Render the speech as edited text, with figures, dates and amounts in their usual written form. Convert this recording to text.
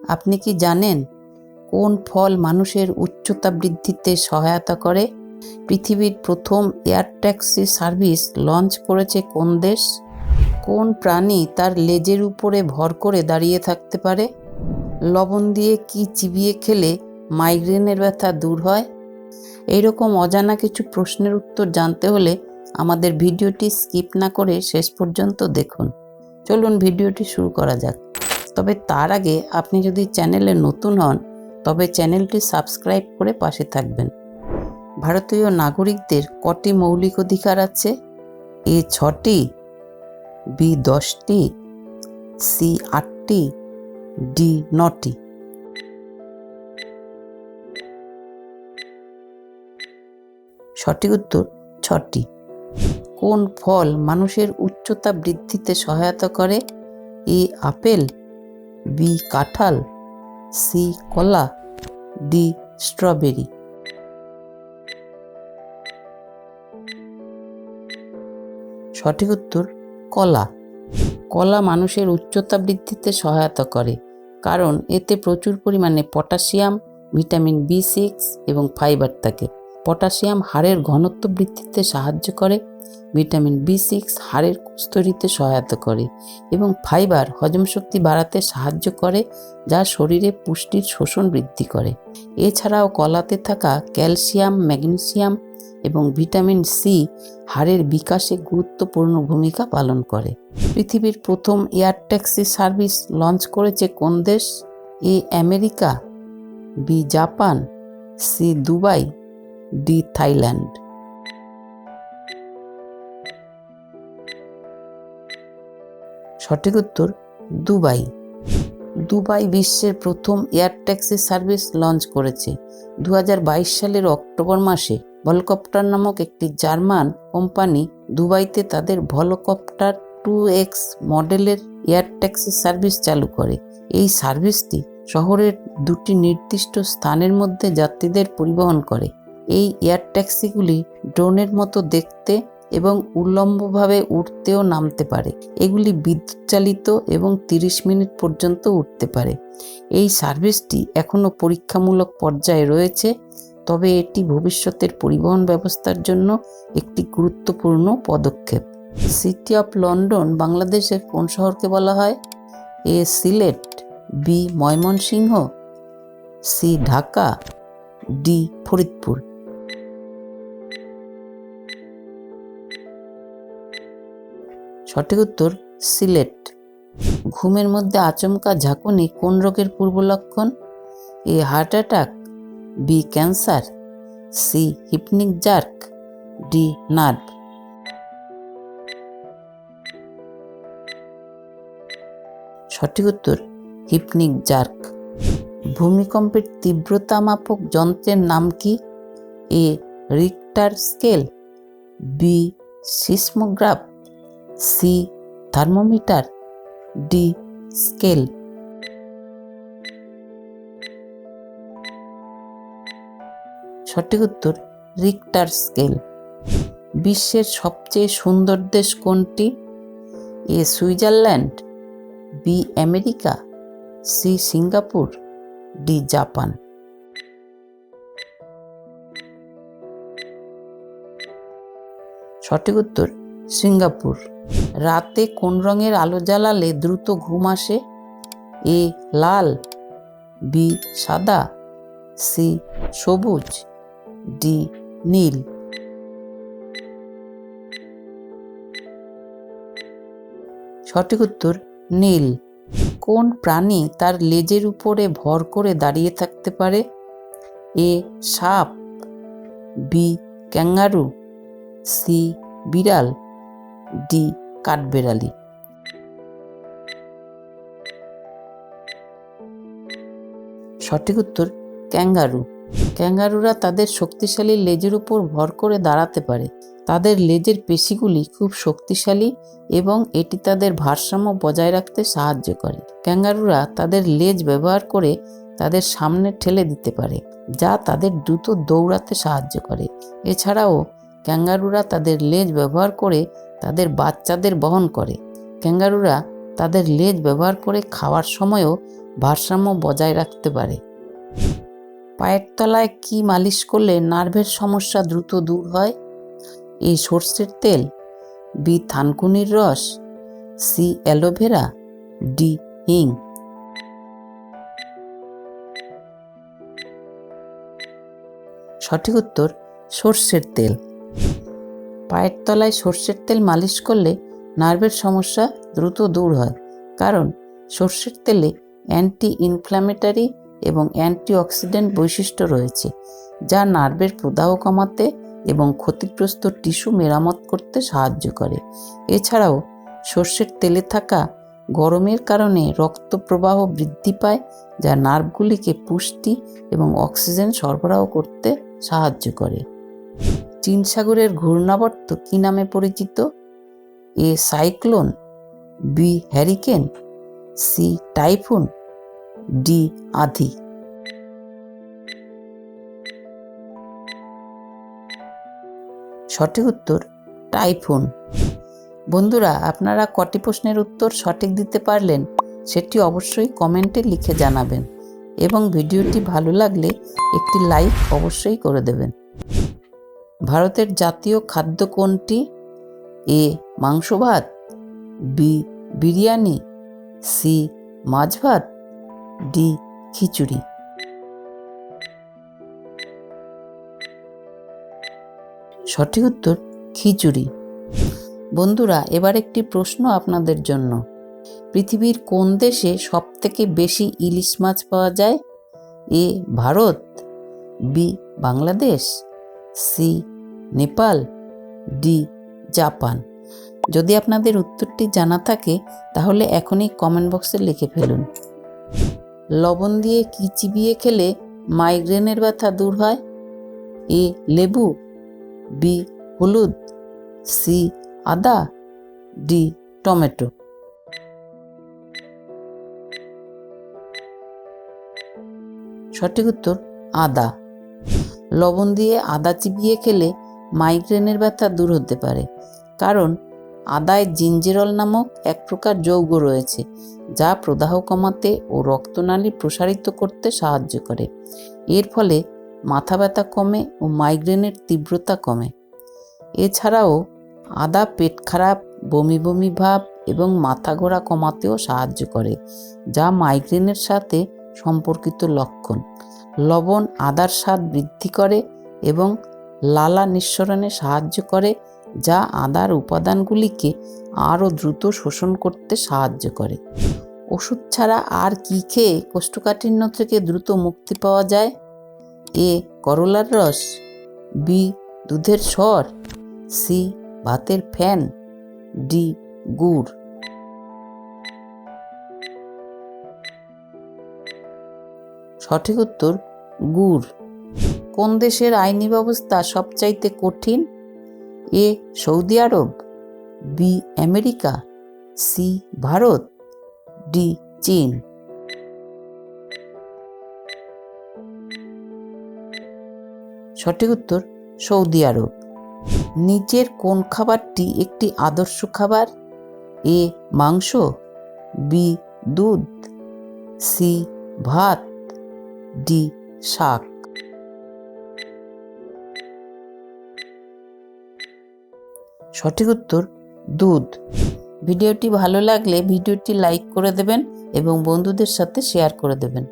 আপনি কি জানেন কোন ফল মানুষের উচ্চতা বৃদ্ধিতে সহায়তা করে? পৃথিবীর প্রথম এয়ার ট্যাক্সি সার্ভিস লঞ্চ করেছে কোন দেশ? কোন প্রাণী তার লেজের উপরে ভর করে দাঁড়িয়ে থাকতে পারে? লবণ দিয়ে কি চিবিয়ে খেলে মাইগ্রেনের ব্যথা দূর হয়? এইরকম অজানা কিছু প্রশ্নের উত্তর জানতে হলে আমাদের ভিডিওটি স্কিপ না করে শেষ পর্যন্ত দেখুন। চলুন ভিডিওটি শুরু করা যাক। তবে তার আগে আপনি যদি চ্যানেলে নতুন হন তবে চ্যানেলটি সাবস্ক্রাইব করে পাশে থাকবেন। ভারতীয় নাগরিকদের কটি মৌলিক অধিকার আছে? এ 6টি, বি 10টি, সি 8টি, ডি 9টি। সঠিক উত্তর 6টি। কোন ফল মানুষের উচ্চতা বৃদ্ধিতে সহায়তা করে? এ আপেল, বি কাঁঠাল, সি কলা, ডি স্ট্রবেরি। সঠিক উত্তর কলা। কলা মানুষের উচ্চতা বৃদ্ধিতে সহায়তা করে কারণ এতে প্রচুর পরিমাণে পটাশিয়াম, ভিটামিন B6 এবং ফাইবার থাকে। পটাশিয়াম হাড়ের ঘনত্ব বৃদ্ধিতে সাহায্য করে, ভিটামিন B6 হাড়ের কোষ তৈরিতে সহায়তা করে এবং ফাইবার হজম শক্তি বাড়াতে সাহায্য করে, যা শরীরে পুষ্টির শোষণ বৃদ্ধি করে। এছাড়াও কলাতে থাকা ক্যালসিয়াম, ম্যাগনেসিয়াম এবং ভিটামিন সি হাড়ের বিকাশে গুরুত্বপূর্ণ ভূমিকা পালন করে। পৃথিবীর প্রথম এয়ার ট্যাক্সি সার্ভিস লঞ্চ করেছে কোন দেশ? A America, B Japan, C Dubai, D Thailand. সঠিক উত্তর দুবাই। দুবাই বিশ্বের প্রথম এয়ার ট্যাক্সি সার্ভিস লঞ্চ করেছে। 2022 সালের অক্টোবর মাসে ভলকপ্টার নামক একটি জার্মান কোম্পানি দুবাইতে তাদের ভলকপ্টার 2X মডেলের এয়ার ট্যাক্সি সার্ভিস চালু করে। এই সার্ভিসটি শহরের দুটি নির্দিষ্ট স্থানের মধ্যে যাত্রীদের পরিবহন করে। এই এয়ার ট্যাক্সিগুলি ড্রোনের মতো দেখতে এবং উল্লম্বভাবে উঠতেও নামতে পারে। এগুলি বিদ্যুৎ চালিত এবং 30 মিনিট পর্যন্ত উঠতে পারে। এই সার্ভিসটি এখনও পরীক্ষামূলক পর্যায়ে রয়েছে, তবে এটি ভবিষ্যতের পরিবহন ব্যবস্থার জন্য একটি গুরুত্বপূর্ণ পদক্ষেপ। সিটি অফ লন্ডন বাংলাদেশের কোন শহরকে বলা হয়? A Sylhet, B Mymensingh, C Dhaka, D Faridpur. সঠিক উত্তর সিলেট। ঘুমের মধ্যে আচমকা ঝাঁকুনি কোন রোগের পূর্ব লক্ষণ? A heart attack, B cancer, C hypnic jerk, D nerve. সঠিক উত্তর হিপনিক জার্ক। ভূমিকম্পের তীব্রতা মাপক যন্ত্রের নাম কি? A Richter scale, B seismograph, C thermometer, D scale. সঠিক উত্তর রিক্টার স্কেল। বিশ্বের সবচেয়ে সুন্দর দেশ কোনটি? A Switzerland, B America, C Singapore, D Japan. সঠিক উত্তর সিঙ্গাপুর। রাতে কোন রঙের আলো জ্বালালে দ্রুত ঘুম আসে? এ লাল, বি সাদা, সি সবুজ, ডি নীল। সঠিক উত্তর নীল। কোন প্রাণী তার লেজের উপরে ভর করে দাঁড়িয়ে থাকতে পারে? এ সাপ, বি ক্যাঙ্গারু, সি বিড়াল, ডি কাঠবেড়ালি। সঠিক উত্তর ক্যাঙ্গারু। ক্যাঙ্গারুরা তাদের শক্তিশালী লেজের উপর ভর করে দাঁড়াতে পারে। তাদের লেজের পেশিগুলি খুব শক্তিশালী এবং এটি তাদের ভারসাম্য বজায় রাখতে সাহায্য করে। ক্যাঙ্গারুরা তাদের লেজ ব্যবহার করে তাদের সামনে ঠেলে দিতে পারে, যা তাদের দ্রুত দৌড়াতে সাহায্য করে। এছাড়াও ক্যাঙ্গারুরা তাদের লেজ ব্যবহার করে তাদের বাচ্চাদের বহন করে। ক্যাঙ্গারুরা তাদের লেজ ব্যবহার করে খাওয়ার সময়ও ভারসাম্য বজায় রাখতে পারে। পায়ের তলায় কি মালিশ করলে নার্ভের সমস্যা দ্রুত দূর হয়? এ সর্ষের তেল, বি থানকুনির রস, সি অ্যালোভেরা, ডি হিং। সঠিক উত্তর সর্ষের তেল। পায়ের তলায় সর্ষের তেল মালিশ করলে নার্ভের সমস্যা দ্রুত দূর হয়, কারণ সর্ষের তেলে অ্যান্টি ইনফ্ল্যামেটরি এবং অ্যান্টিঅক্সিডেন্ট বৈশিষ্ট্য রয়েছে, যা নার্ভের প্রদাহ কমাতে এবং ক্ষতিগ্রস্ত টিস্যু মেরামত করতে সাহায্য করে। এছাড়াও সর্ষের তেলে থাকা গরমের কারণে রক্ত প্রবাহ বৃদ্ধি পায়, যা নার্ভগুলিকে পুষ্টি এবং অক্সিজেন সরবরাহ করতে সাহায্য করে। চীন সাগরের ঘূর্ণাবর্ত কি নামে পরিচিত? A cyclone, B hurricane, C typhoon, D আঁধি। সঠিক উত্তর টাইফুন। বন্ধুরা, আপনারা কটি প্রশ্নের উত্তর সঠিক দিতে পারলেন সেটি অবশ্যই কমেন্টে লিখে জানাবেন এবং ভিডিওটি ভালো লাগলে একটি লাইক অবশ্যই করে দেবেন। ভারতের জাতীয় খাদ্য কোনটি? এ মাংস ভাত, বি বিরিয়ানি, সি মাছ ভাত, ডি খিচুড়ি। সঠিক উত্তর খিচুড়ি। বন্ধুরা, এবার একটি প্রশ্ন আপনাদের জন্য। পৃথিবীর কোন দেশে সবথেকে বেশি ইলিশ মাছ পাওয়া যায়? A Bharat, B Bangladesh, C Nepal, D Japan. যদি আপনাদের উত্তরটি জানা থাকে তাহলে এখনই কমেন্ট বক্সে লিখে ফেলুন। লবণ দিয়ে কি চিবিয়ে খেলে মাইগ্রেনের ব্যথা দূর হয়? এ লেবু, বি হলুদ, সি আদা, ডি টমেটো। সঠিক উত্তর আদা। লবণ দিয়ে আদা চিবিয়ে খেলে মাইগ্রেনের ব্যথা দূর হতে পারে, কারণ আদায় জিঞ্জেরল নামক এক প্রকার যৌগ রয়েছে, যা প্রদাহ কমাতে ও রক্তনালী প্রসারিত করতে সাহায্য করে। এর ফলে মাথা ব্যথা কমে ও মাইগ্রেনের তীব্রতা কমে। এছাড়াও আদা পেট খারাপ, বমি বমি ভাব এবং মাথা ঘোরা কমাতেও সাহায্য করে, যা মাইগ্রেনের সাথে সম্পর্কিত লক্ষণ। লবণ আদার স্বাদ বৃদ্ধি করে এবং লালা নিঃসরণে সাহায্য করে, যা আদার উপাদানগুলিকে আরও দ্রুত শোষণ করতে সাহায্য করে। ওষুধ ছাড়া আর কি খেয়ে কোষ্ঠকাঠিন্য থেকে দ্রুত মুক্তি পাওয়া যায়? এ করলার রস, বি দুধের সর, সি ভাতের ফ্যান, ডি গুড়। সঠিক উত্তর গুড়। কোন দেশের আইনি ব্যবস্থা সবচাইতে কঠিন? এ সৌদি আরব, B America, C Bharat, D চীন। সঠিক উত্তর সৌদি আরব। নিচের কোন খাবারটি একটি আদর্শ খাবার? এ মাংস, বি দুধ, সি ভাত, ডি শাক। সঠিক উত্তর দুধ। ভিডিওটি ভালো লাগলে ভিডিওটি লাইক করে দেবেন এবং বন্ধুদের সাথে শেয়ার করে দেবেন।